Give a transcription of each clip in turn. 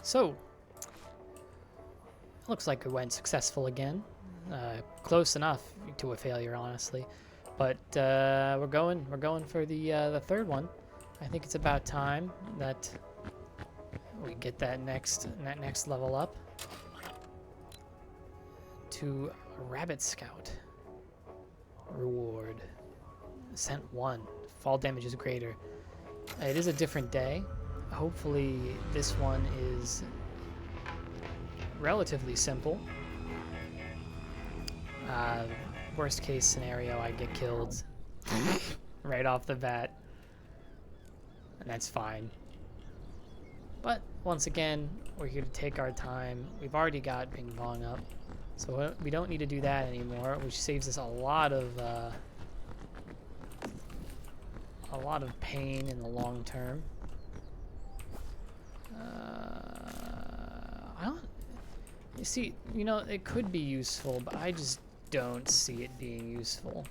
So, looks like it went successful again. Close enough to a failure, honestly. But we're going for the third one. I think it's about time that we get that next level up to Rabbit Scout. Reward. Ascent 1. Fall damage is greater. It is a different day. Hopefully this one is relatively simple. Worst case scenario, I get killed right off the bat. And that's fine. But once again, we're here to take our time. We've already got Ping Pong up, so we don't need to do that anymore, which saves us a lot of pain in the long term. I don't. You see, you know, it could be useful, but I just don't see it being useful.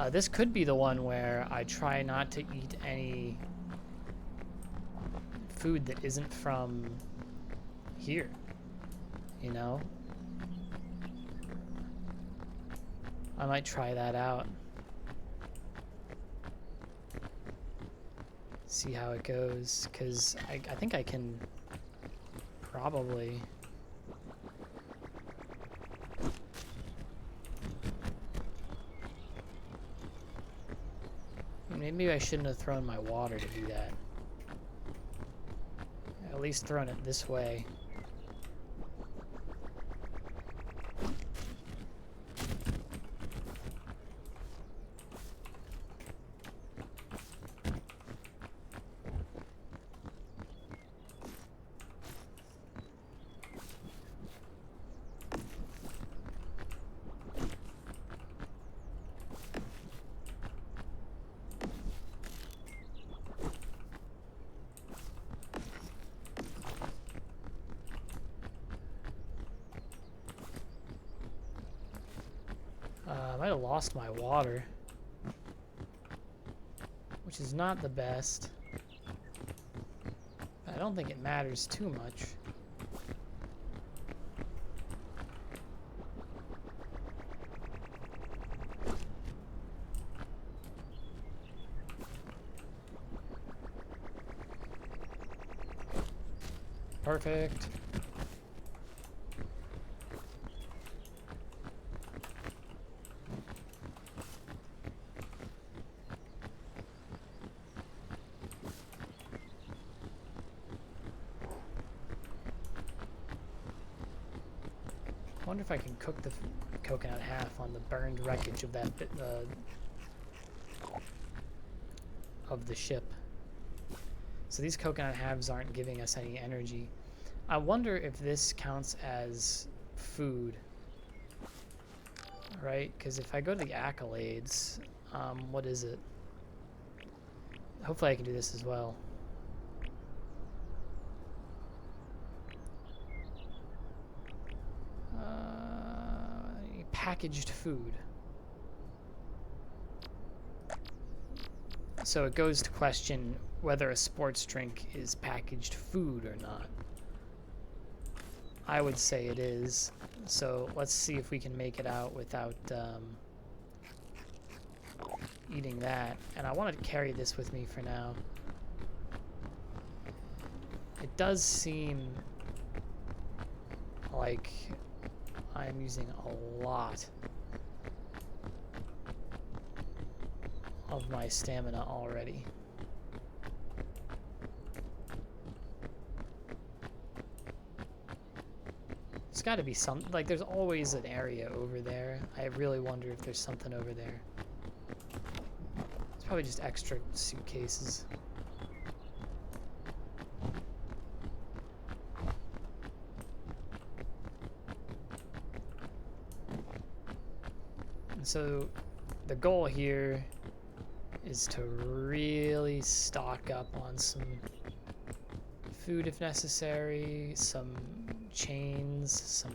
This could be the one where I try not to eat any food that isn't from here, you know? I might try that out. See how it goes, because I think I can probably... Maybe I shouldn't have thrown my water to do that. At least thrown it this way. I might have lost my water, which is not the best. I don't think it matters too much. Perfect. I wonder if I can cook the coconut half on the burned wreckage of that bit of the ship. So these coconut halves aren't giving us any energy. I wonder if this counts as food, right? Because if I go to the accolades, what is it? Hopefully I can do this as well. Packaged food. So it goes to question whether a sports drink is packaged food or not. I would say it is. So let's see if we can make it out without eating that. And I want to carry this with me for now. It does seem like I'm using a lot of my stamina already. There's got to be some, like there's always an area over there. I really wonder if there's something over there. It's probably just extra suitcases. So the goal here is to really stock up on some food if necessary, some chains, some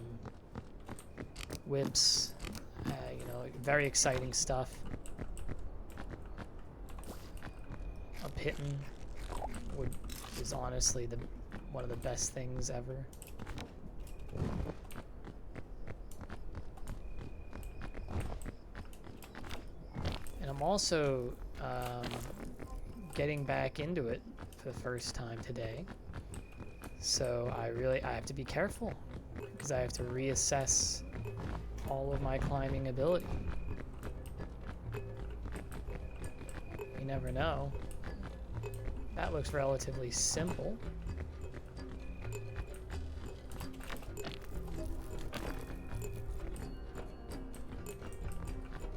whips, you know, very exciting stuff. hitting is honestly one of the best things ever. And I'm also getting back into it for the first time today. So I have to be careful because I have to reassess all of my climbing ability. You never know. That looks relatively simple.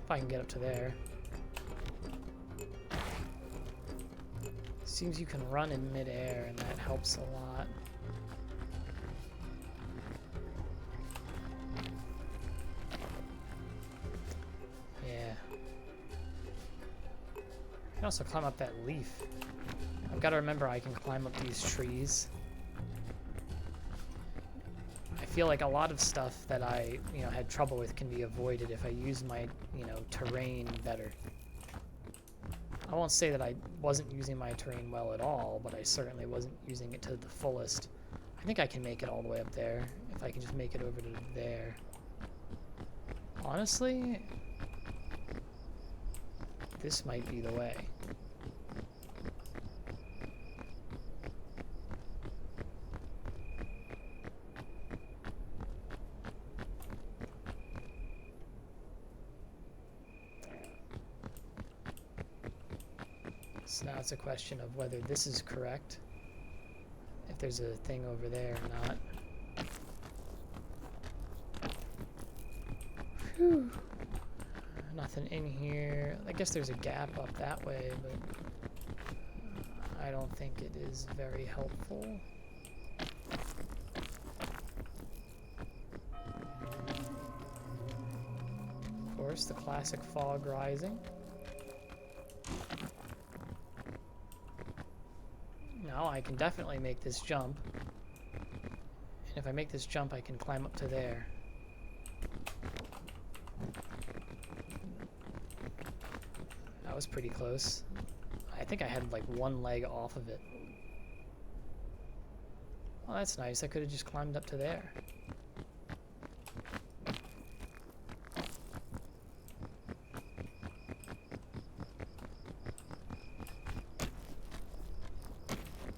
If I can get up to there. Seems you can run in midair, and that helps a lot. Yeah. I can also climb up that leaf. I've got to remember I can climb up these trees. I feel like a lot of stuff that I, had trouble with can be avoided if I use my, terrain better. I won't say that I wasn't using my terrain well at all, but I certainly wasn't using it to the fullest. I think I can make it all the way up there, if I can just make it over to there. Honestly, this might be the way. So now it's a question of whether this is correct, if there's a thing over there or not. Whew. Nothing in here. I guess there's a gap up that way, but I don't think it is very helpful. Of course, the classic fog rising. Now I can definitely make this jump. And if I make this jump, I can climb up to there. That was pretty close. I think I had like one leg off of it. Oh, that's nice. I could have just climbed up to there.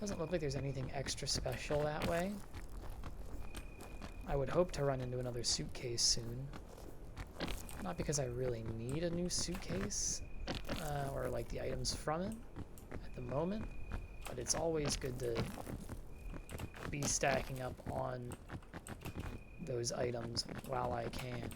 Doesn't look like there's anything extra special that way. I would hope to run into another suitcase soon. Not because I really need a new suitcase, or like the items from it at the moment, but it's always good to be stacking up on those items while I can.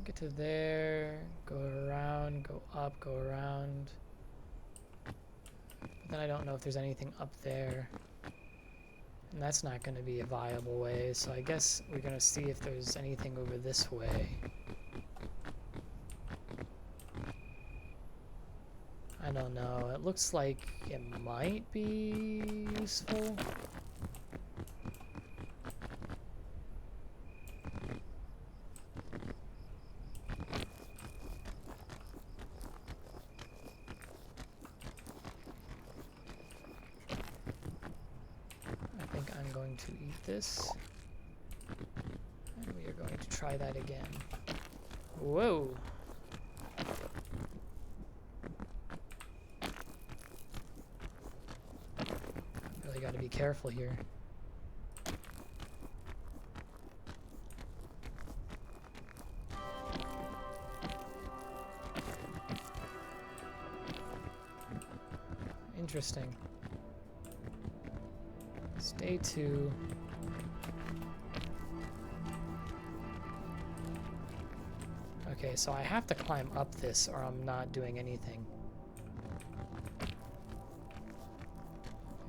Get to there, go around, go up, go around. But then I don't know if there's anything up there. And that's not going to be a viable way, so I guess we're going to see if there's anything over this way. I don't know. It looks like it might be useful. To eat this, and we are going to try that again. Whoa! Really got to be careful here. Interesting. Stay 2. Okay, so I have to climb up this or I'm not doing anything.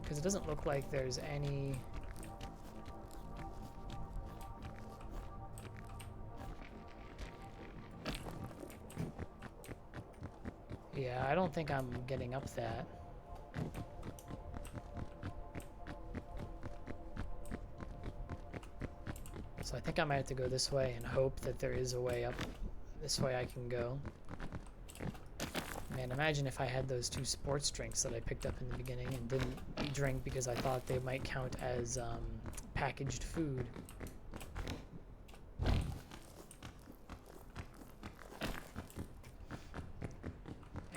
Because it doesn't look like there's any... Yeah, I don't think I'm getting up that. So I think I might have to go this way and hope that there is a way up. This way I can go. Man, imagine if I had those 2 sports drinks that I picked up in the beginning and didn't drink because I thought they might count as packaged food. I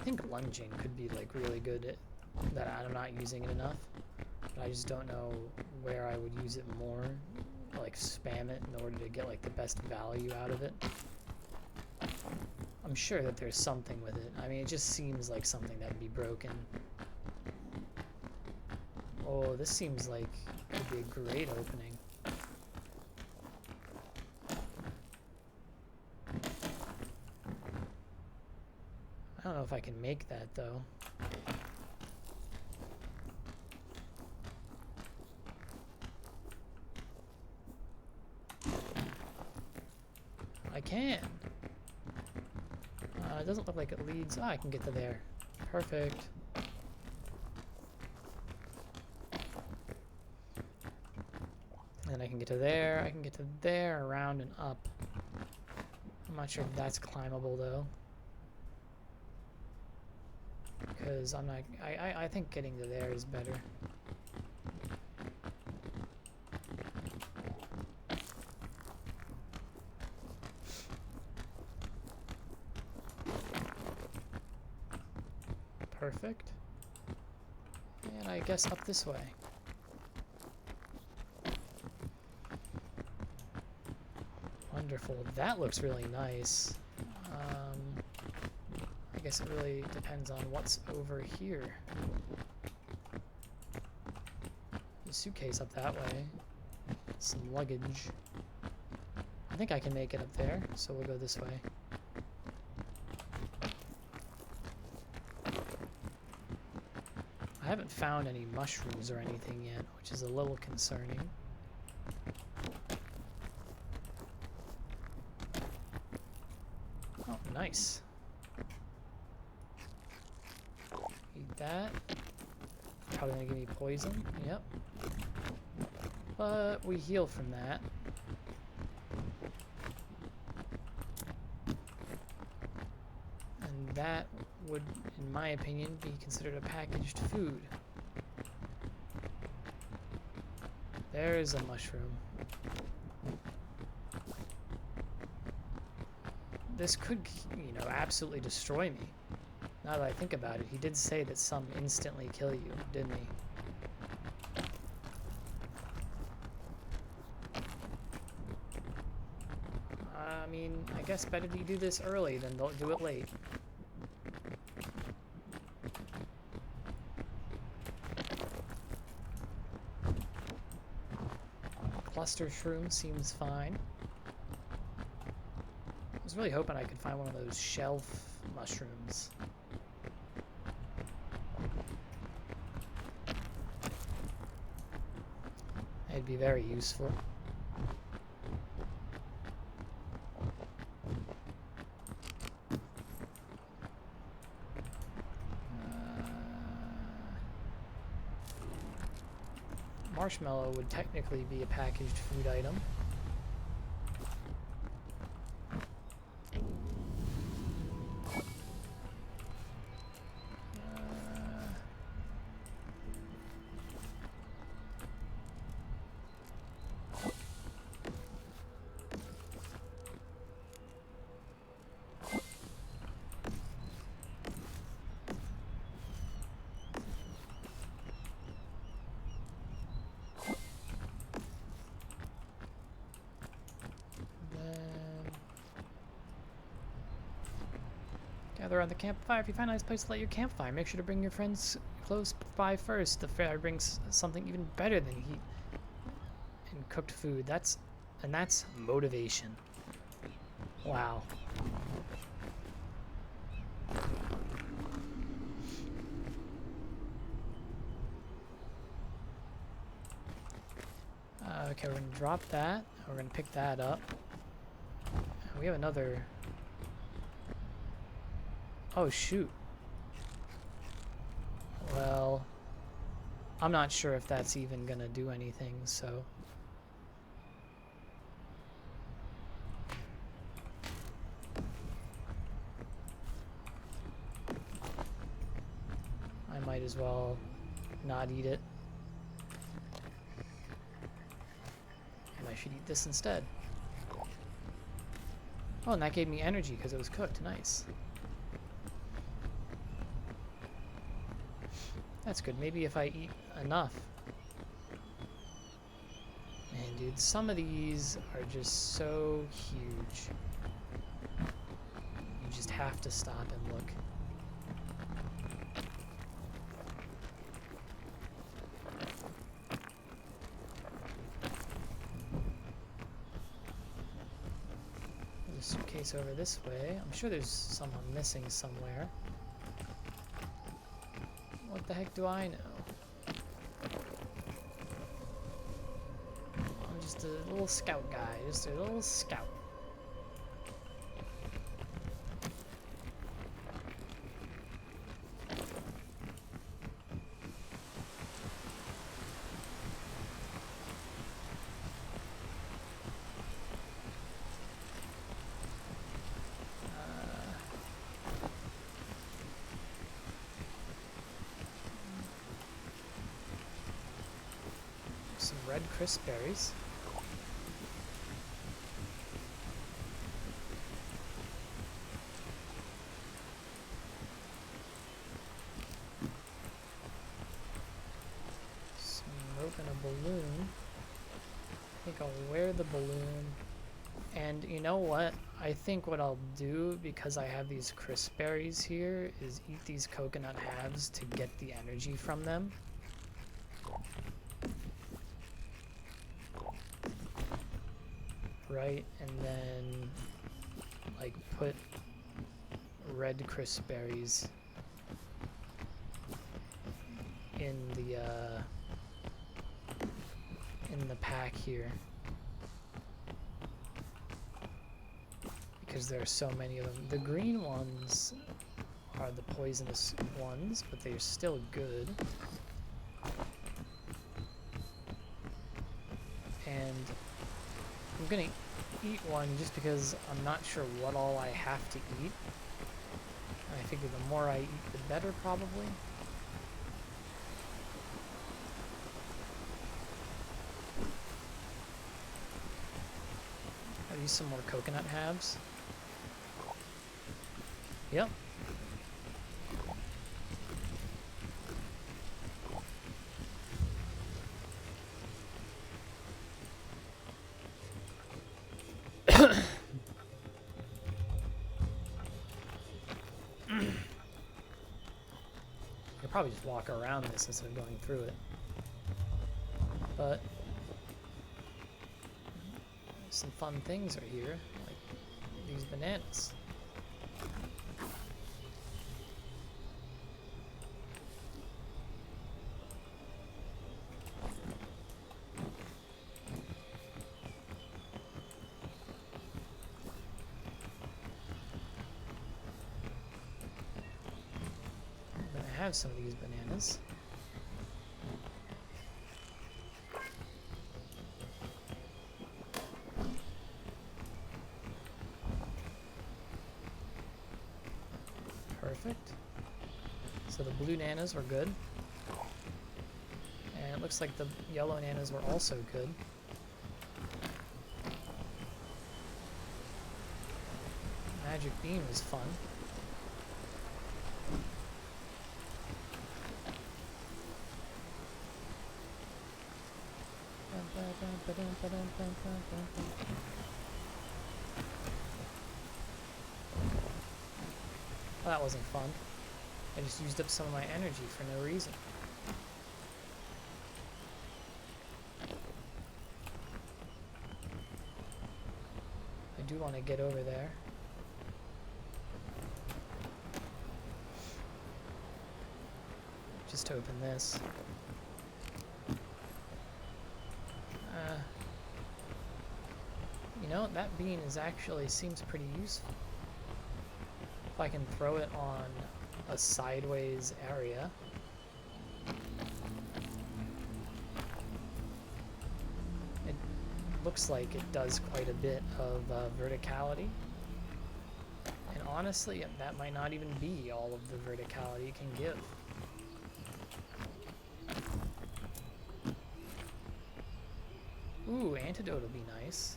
think lunging could be like really good at that. I'm not using it enough, but I just don't know where I would use it more. Like spam it in order to get like the best value out of it. I'm sure that there's something with it. I mean, it just seems like something that would be broken. Oh, this seems like it could be a great opening. I don't know if I can make that though. I can. It doesn't look like it leads. Ah, I can get to there. Perfect. And I can get to there. I can get to there, around and up. I'm not sure if that's climbable though. Because I'm not. I think getting to there is better. Perfect. And I guess up this way. Wonderful. That looks really nice. I guess it really depends on what's over here. The suitcase up that way. Some luggage. I think I can make it up there, so we'll go this way. I haven't found any mushrooms or anything yet, which is a little concerning. Oh, nice. Eat that. Probably gonna give me poison. Yep. But we heal from that. And that would, in my opinion, be considered a packaged food. There's a mushroom. This could, you know, absolutely destroy me. Now that I think about it, he did say that some instantly kill you, didn't he? I mean, I guess better to do this early than don't do it late. Cluster shroom seems fine. I was really hoping I could find one of those shelf mushrooms. It'd be very useful. Marshmallow would technically be a packaged food item. Gather around the campfire. If you find a nice place to light your campfire, make sure to bring your friends close by first. The fire brings something even better than heat and cooked food. That's motivation. Wow. Okay, we're gonna drop that. We're gonna pick that up. We have another. Oh shoot. well, I'm not sure if that's even gonna do anything, so... I might as well not eat it. And I should eat this instead. Oh, and that gave me energy because it was cooked. Nice. That's good. Maybe if I eat enough. Man, dude, some of these are just so huge. You just have to stop and look. There's a suitcase over this way. I'm sure there's someone missing somewhere. What the heck do I know? I'm just a little scout guy, just a little scout. Some red crisp berries. Some rope and a balloon. I think I'll wear the balloon. And you know what? I think what I'll do, because I have these crisp berries here, is eat these coconut halves to get the energy from them. Right, and then like put red crisp berries in the pack here, because there are so many of them. The green ones are the poisonous ones, but they're still good. And I'm gonna eat one just because I'm not sure what all I have to eat. And I figure the more I eat, the better, probably. Are these some more coconut halves? Yep. Probably just walk around this instead of going through it. But some fun things are here, like these bananas. I have some of these bananas. Perfect. So the blue nanas were good. And it looks like the yellow nanas were also good. Magic bean was fun. Well, that wasn't fun. I just used up some of my energy for no reason. I do want to get over there. Just to open this. You know, that bean seems pretty useful. If I can throw it on a sideways area, It looks like it does quite a bit of verticality. And honestly, that might not even be all of the verticality it can give. Ooh, antidote will be nice.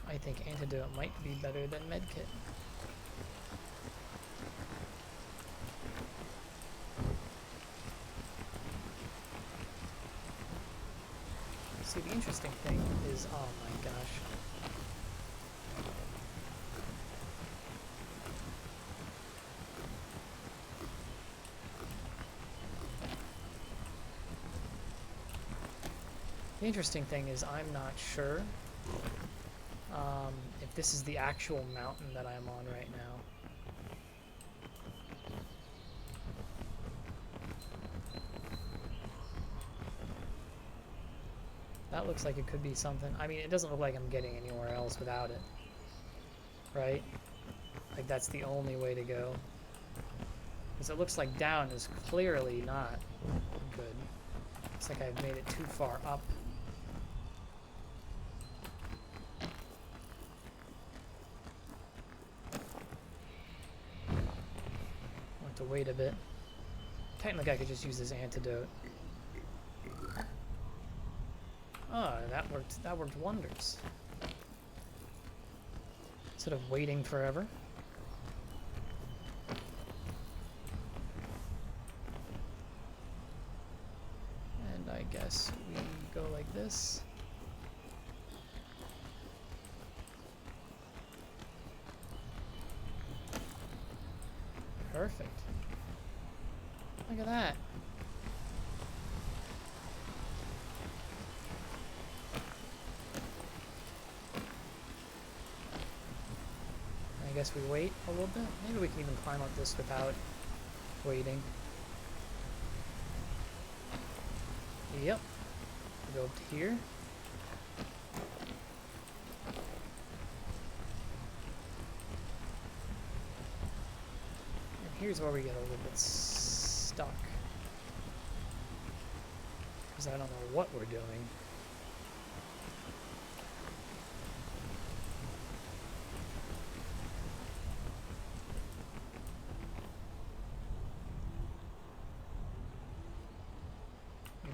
I think antidote might be better than medkit. See, the interesting thing is, oh my gosh. The interesting thing is I'm not sure if this is the actual mountain that I'm on right now. That looks like it could be something. I mean, it doesn't look like I'm getting anywhere else without it. Right? Like, that's the only way to go. Because it looks like down is clearly not good. Looks like I've made it too far up. Want to wait a bit. Technically, I could just use this antidote. Oh, that worked wonders. Instead of waiting forever. And I guess we go like this. Perfect. Look at that. I guess we wait a little bit. Maybe we can even climb up this without waiting. Yep. Go up to here. And here's where we get a little bit stuck. Because I don't know what we're doing.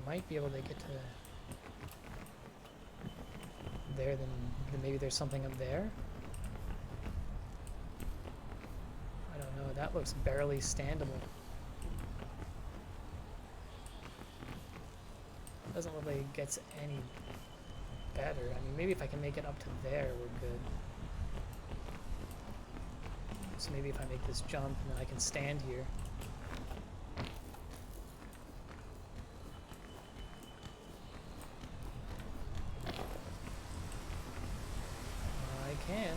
Might be able to get to there, then maybe there's something up there. I don't know, that looks barely standable. Doesn't look like it gets any better. I mean, maybe if I can make it up to there, we're good. So maybe if I make this jump and then I can stand here. Can.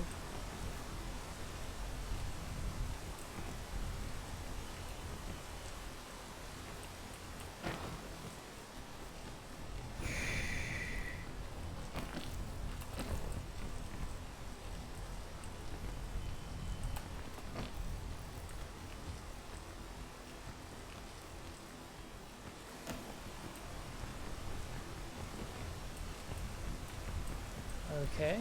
Okay.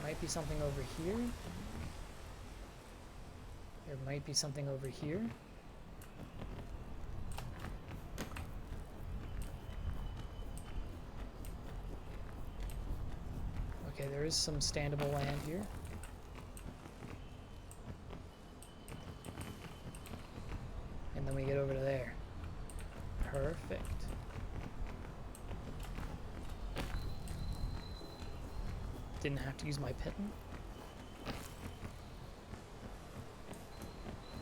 Might be something over here. There might be something over here. Okay, there is some standable land here. And then we get over to there. Perfect. Didn't have to use my pitten.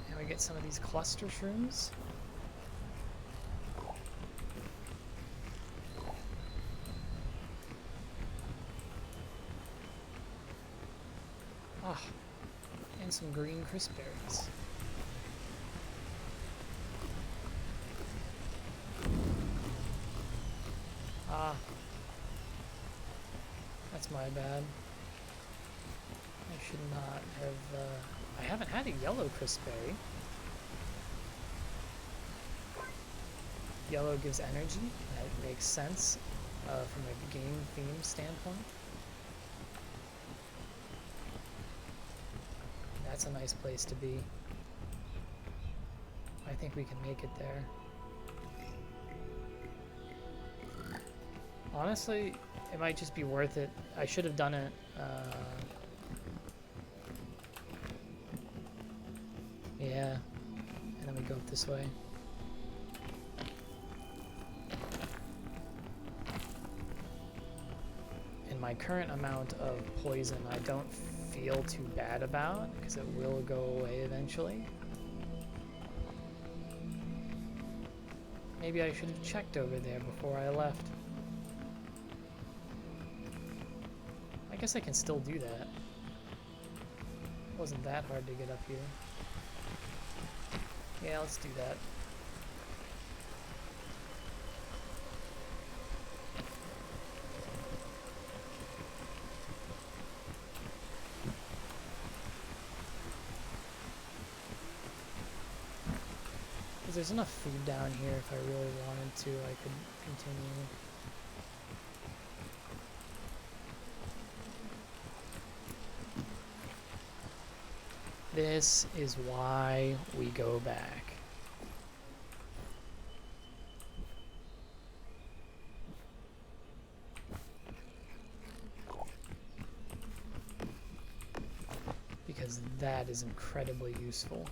And we get some of these cluster shrooms. Ah, and some green crisp berries. Ah. That's my bad. I should not have, I haven't had a yellow crispberry. Yellow gives energy. That makes sense from a game theme standpoint. That's a nice place to be. I think we can make it there. Honestly, it might just be worth it. I should have done it. Yeah. And then we go up this way. And my current amount of poison I don't feel too bad about, because it will go away eventually. Maybe I should have checked over there before I left. I guess I can still do that. It wasn't that hard to get up here. Yeah, let's do that. Because there's enough food down here if I really wanted to, I could continue. This is why we go back. Because that is incredibly useful.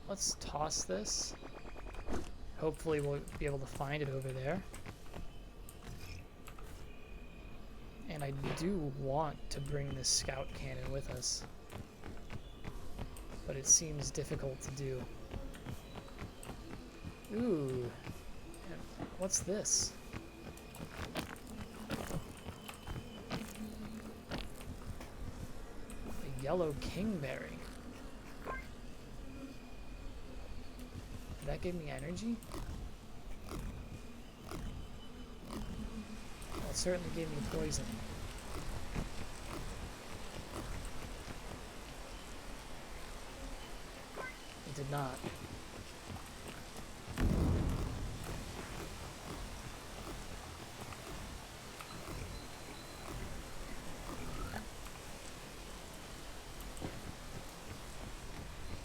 Let's toss this. Hopefully we'll be able to find it over there. And I do want to bring this scout cannon with us, but it seems difficult to do. Ooh, what's this? A yellow kingberry. Did that give me energy? Well, it certainly gave me poison. It did not.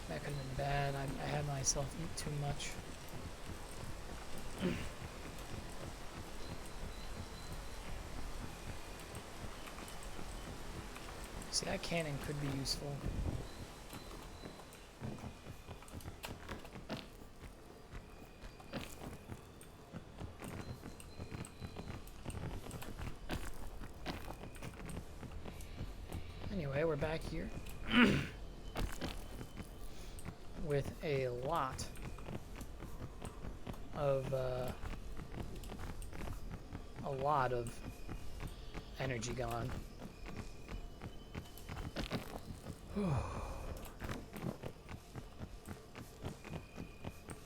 That could have been bad. I had myself eat too much. See, that cannon could be useful. Anyway, we're back here. With a lot of energy gone.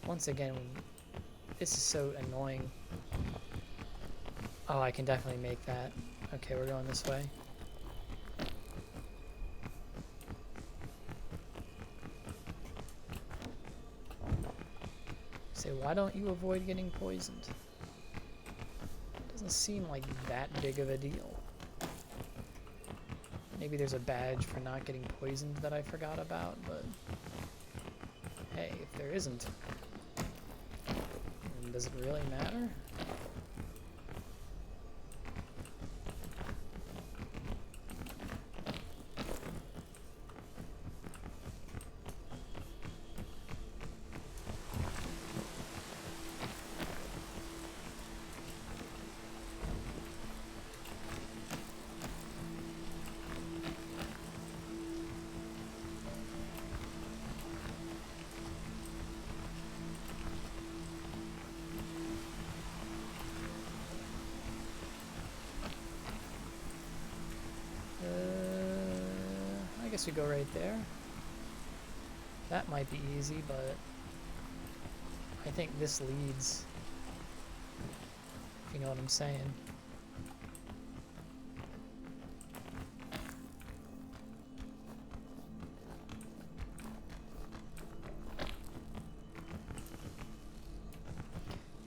Once again, this is so annoying. Oh, I can definitely make that. Okay, we're going this way. Say, why don't you avoid getting poisoned? Doesn't seem like that big of a deal. Maybe there's a badge for not getting poisoned that I forgot about, but hey, if there isn't, then does it really matter? I guess we go right there. That might be easy, but I think this leads You know what I'm saying?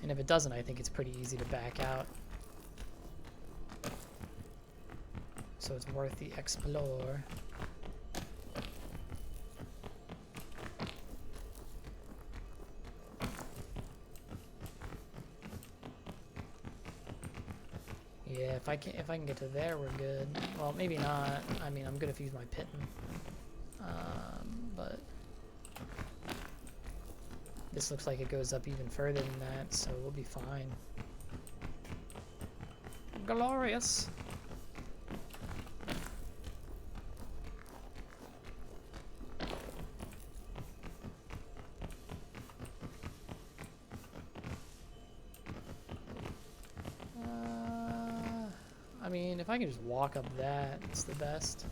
And if it doesn't, I think it's pretty easy to back out. So it's worth the explore. Yeah, if I can get to there, we're good. Well, maybe not. I mean, I'm good if I use my pitten. But this looks like it goes up even further than that, so we'll be fine. Glorious. I mean, if I can just walk up that, it's the best.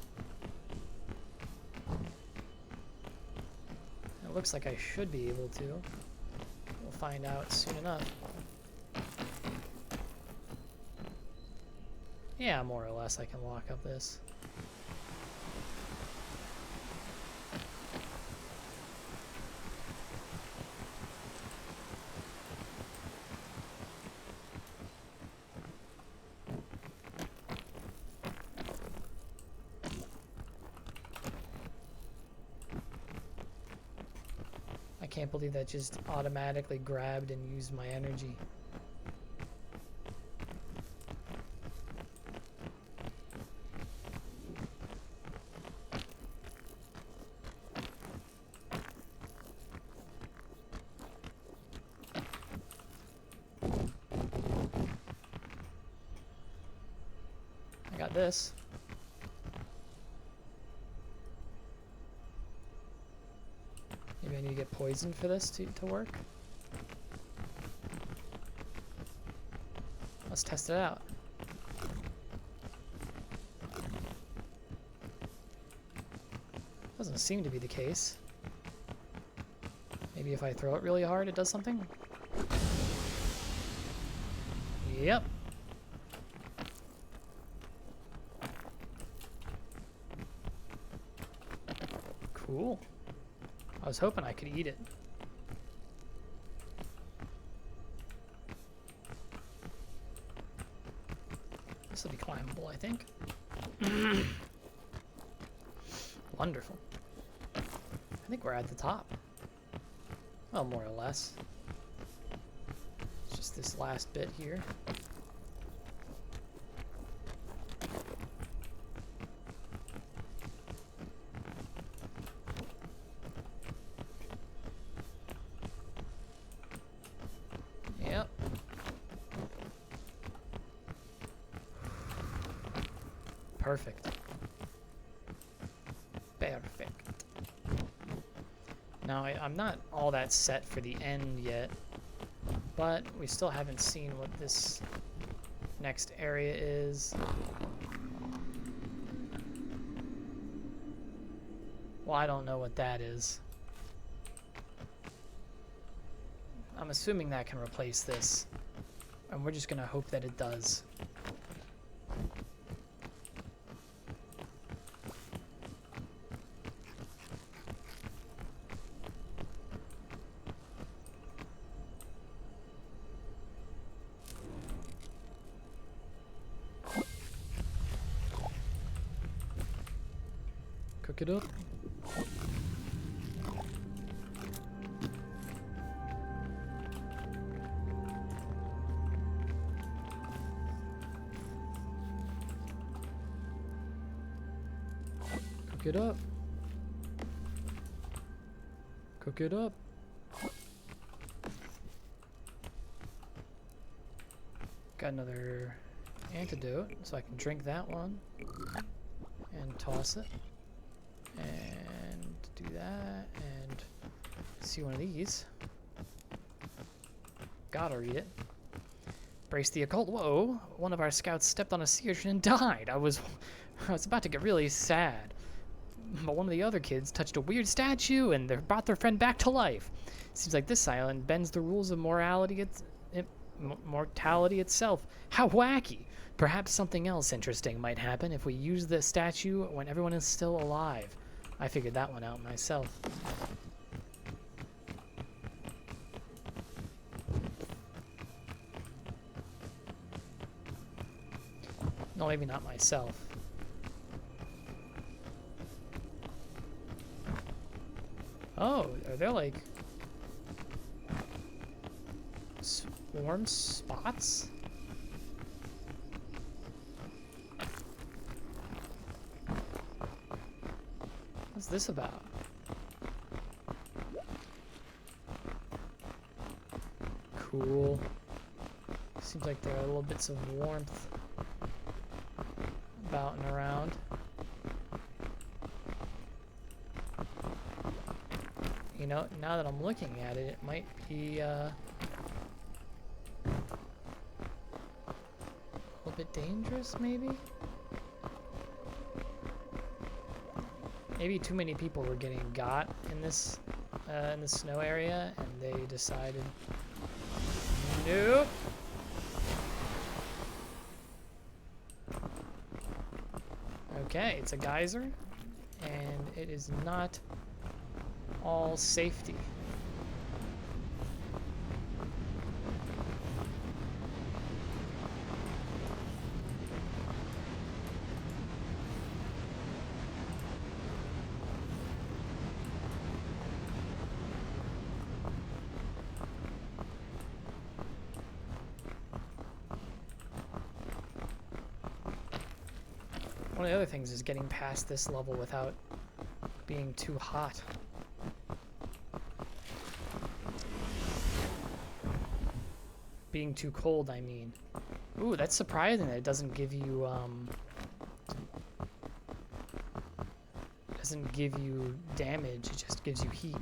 It looks like I should be able to. We'll find out soon enough. Yeah, more or less I can walk up this. I can't believe that just automatically grabbed and used my energy. I got this. Maybe I need to get poisoned for this to work. Let's test it out. Doesn't seem to be the case. Maybe if I throw it really hard, it does something? Yep. Cool. I was hoping I could eat it. This will be climbable, I think. Wonderful. I think we're at the top. Well, more or less. It's just this last bit here. Yep. Perfect. Perfect. Now, I'm not all that set for the end yet, but we still haven't seen what this next area is. Well, I don't know what that is. I'm assuming that can replace this, and we're just gonna hope that it does. Cook it up. Cook it up. Cook it up. Got another antidote, so I can drink that one and toss it. And do that, and see one of these. Gotta read it. Brace the occult. Whoa! One of our scouts stepped on a sea urchin and died. I was about to get really sad. But one of the other kids touched a weird statue and they brought their friend back to life. Seems like this island bends the rules of morality mortality itself. How wacky! Perhaps something else interesting might happen if we use the statue when everyone is still alive. I figured that one out myself. No, maybe not myself. Oh, are there like swarm spots? What's this about? Cool. Seems like there are little bits of warmth about and around. You know, now that I'm looking at it, it might be a little bit dangerous, maybe? Maybe too many people were getting got in this snow area, and they decided, nope. Okay, it's a geyser, and it is not all safety. One of the other things is getting past this level without being too hot. Being too cold, I mean. Ooh, that's surprising that it doesn't give you, damage, it just gives you heat.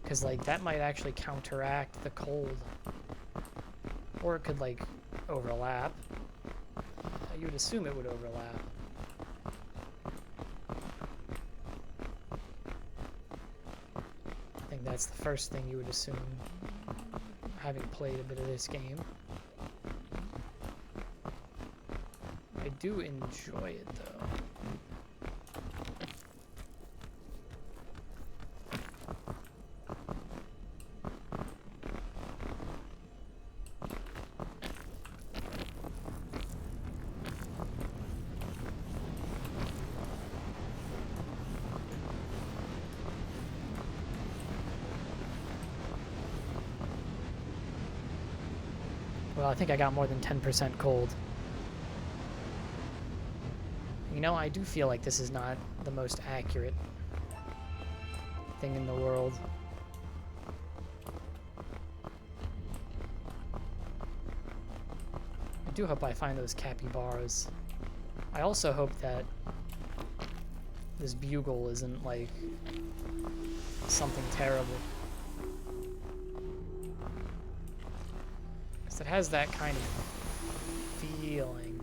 Because, like, that might actually counteract the cold. Or it could, like, overlap. You would assume it would overlap. I think that's the first thing you would assume, having played a bit of this game. I do enjoy it, though. Well, I think I got more than 10% cold. You know, I do feel like this is not the most accurate thing in the world. I do hope I find those capybaras. I also hope that this bugle isn't, like, something terrible. It has that kind of feeling.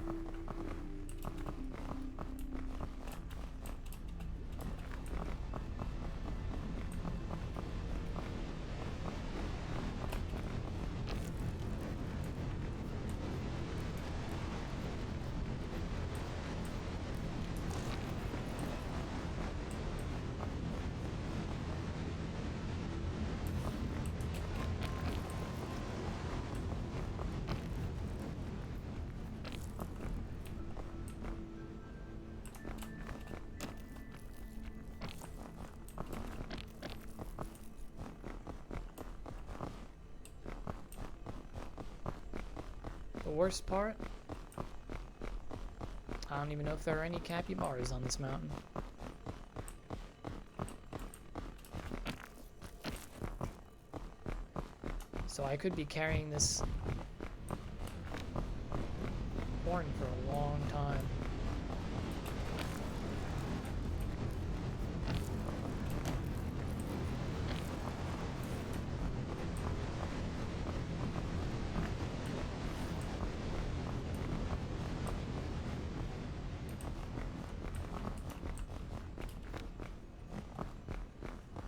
The worst part, I don't even know if there are any capybaras on this mountain. So I could be carrying this horn for a long time.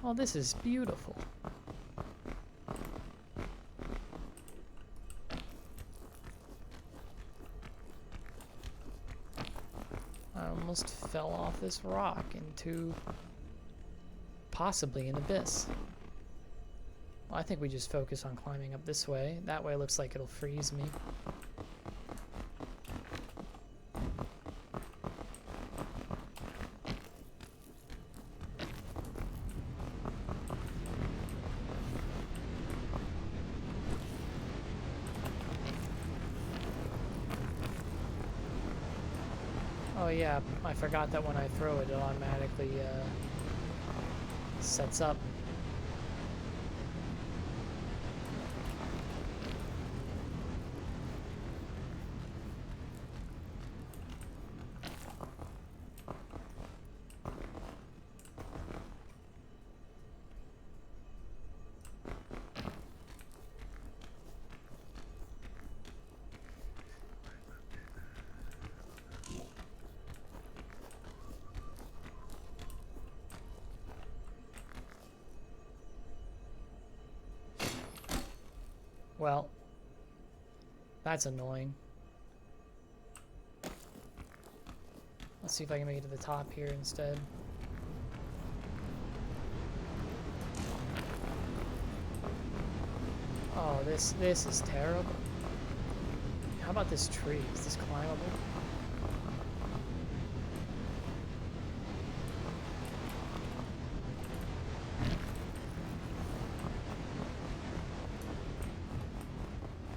Oh, this is beautiful. fell off this rock into possibly an abyss. Well, I think we just focus on climbing up this way. That way it looks like it'll freeze me. Oh yeah, I forgot that when I throw it, it automatically sets up. Well, that's annoying. Let's see if I can make it to the top here instead. Oh, this is terrible. How about this tree? Is this climbable?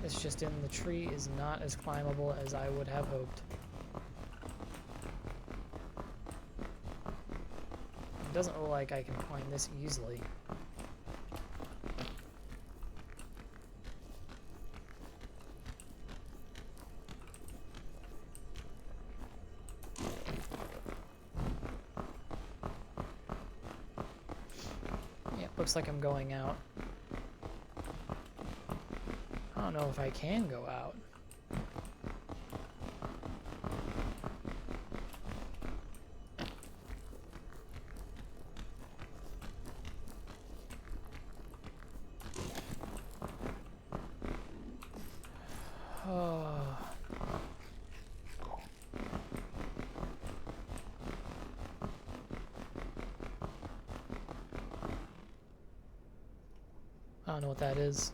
It's just in the tree is not as climbable as I would have hoped. It doesn't look like I can climb this easily. Yeah, looks like I'm going out. I don't know if I can go out. Oh. I don't know what that is.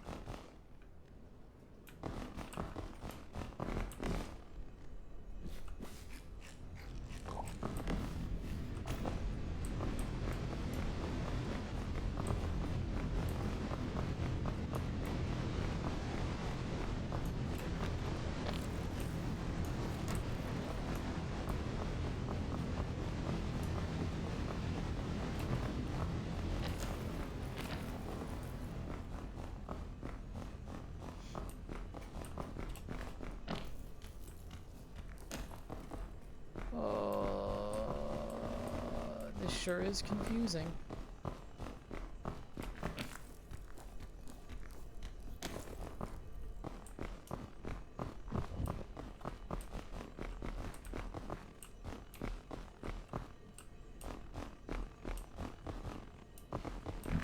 This sure is confusing.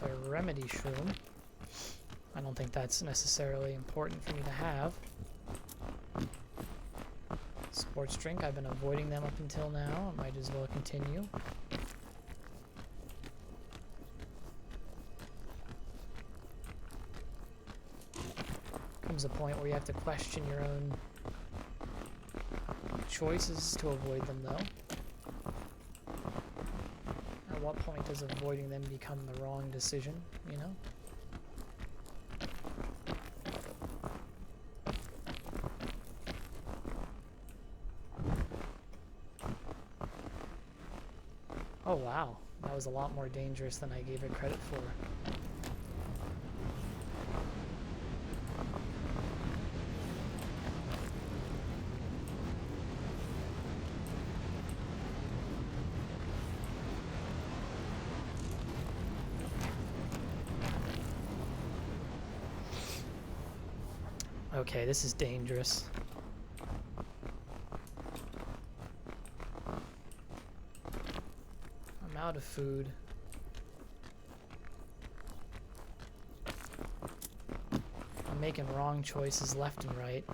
A remedy shroom. I don't think that's necessarily important for me to have. Sports drink, I've been avoiding them up until now. I might as well continue. Comes a point where you have to question your own choices to avoid them, though. At what point does avoiding them become the wrong decision, you know? Oh wow, that was a lot more dangerous than I gave it credit for. Okay, this is dangerous. I'm out of food. I'm making wrong choices left and right.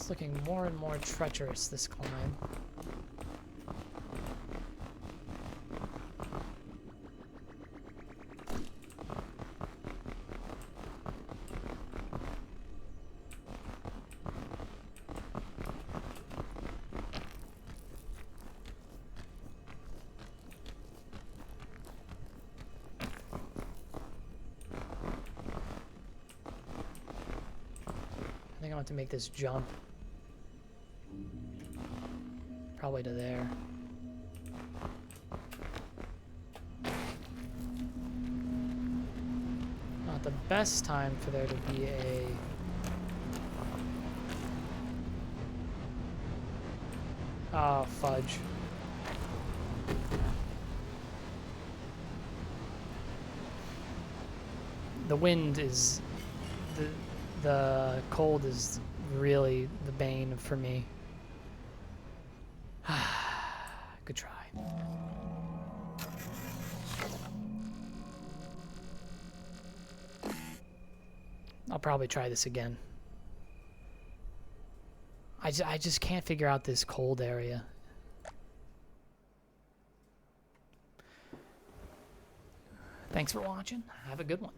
It's looking more and more treacherous, this climb. I think I'm going to make this jump. Probably to there. Not the best time for there to be a... Oh, fudge. The wind is... The cold is really the bane for me. Good try. I'll probably try this again. I just can't figure out this cold area. Thanks for watching. Have a good one.